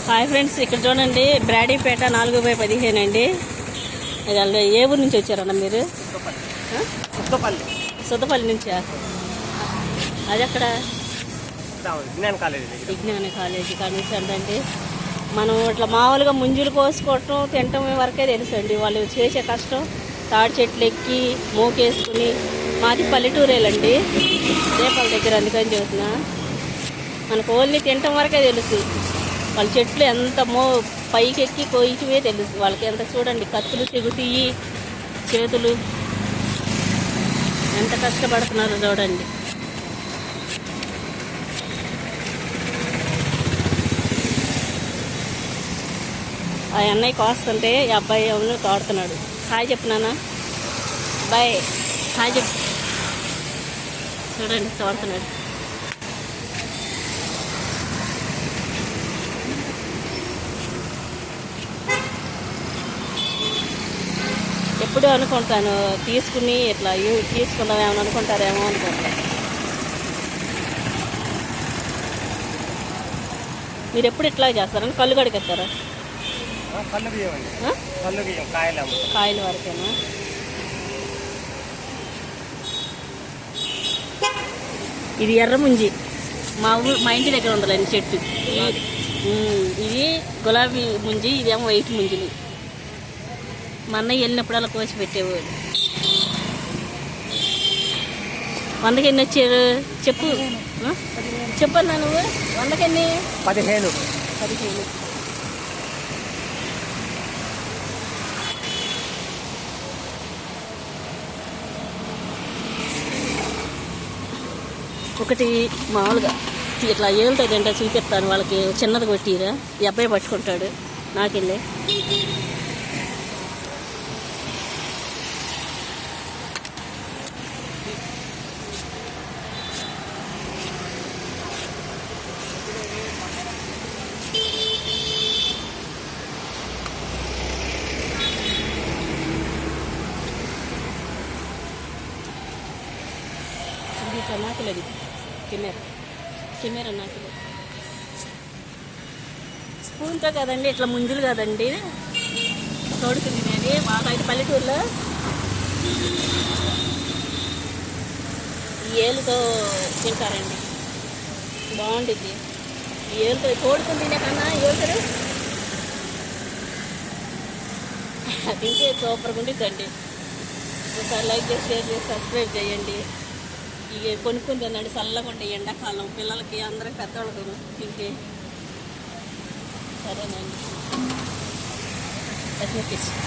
Hi friends, ఇక్కడ చూడండి బ్రాడీపేట 4/15 అండి. ఏ ఊరు నుంచి వచ్చారన్న మీరు? సుద్దపల్లి నుంచా? అది అక్కడ విజ్ఞాన కాలేజీ కానీ అండి. మనం ఇట్లా మామూలుగా ముంజులు కోసుకోవటం తినటం వరకే తెలుసు అండి. వాళ్ళు చేసే కష్టం తాడి చెట్లు ఎక్కి మోకేసుకుని. మాది పల్లెటూరేలండి, దీపాల దగ్గర, అందుకని చెబుతున్నా. మనకు ఓన్లీ తినటం వరకే తెలుసు. వాళ్ళ చెట్లు ఎంత పైకి ఎక్కి కోయికివే తెలుసు వాళ్ళకి. ఎంత చూడండి, కత్తులు తెగుతాయి, చేతులు ఎంత కష్టపడుతున్నారో చూడండి. ఆ అన్నయ్య కోస్తుంటే ఈ అబ్బాయి ఎవరు తోడుతున్నాడు. హాయ్ చెప్పు నాన్న, బాయ్, హాయ్ చెప్పు. చూడండి తోడుతున్నాడు. ఎప్పుడు అనుకుంటాను తీసుకుని ఇట్లా తీసుకుందామేమో అనుకుంటారేమో అనుకుంటా. మీరు ఎప్పుడు ఇట్లా చేస్తారని కళ్ళు కడిగేస్తారా? కాయల వరకేనా? ఇది ఎర్ర ముంజి, మా ఇంటి దగ్గర ఉండాలండి చెట్టు. ఇది గులాబీ ముంజి, ఇదేమో వైట్ ముంజిని. మా అన్నయ్య వెళ్ళినప్పుడు అలా కోసి పెట్టేవాడు. 100కి ఎన్ని వచ్చారు చెప్పు, చెప్పన్నా నువ్వు. 100కి ఎన్ని? 15. ఒకటి మామూలుగా ఇట్లా ఏలుతుంది అంటే చూపిస్తాను వాళ్ళకి. చిన్నది కొట్టిరా, ఈ అబ్బాయి పట్టుకుంటాడు. నాకెళ్ళి నాకులేదు. కెమెరా నాకులేదు. స్పూన్తో కదండి, ఇట్లా ముంజులు కదండి తోడుకుని తినేది. బాగా అయితే పల్లెటూరులో ఈ ఏలుతో తింటారండి, బాగుంటుంది. ఈ ఏలుతో తోడుకుని తినే కన్నా ఏలుతారు తింటే సూపర్గా ఉంటుందండి. ఒకసారి లైక్ చేసి, షేర్ చేసి, సబ్స్క్రైబ్ చేయండి. ఇక కొనుక్కొని తినండి, చల్లగా ఉంటాయి. ఎండాకాలం పిల్లలకి అందరికి పెద్దవాళ్ళకు తింటే. సరేనండి.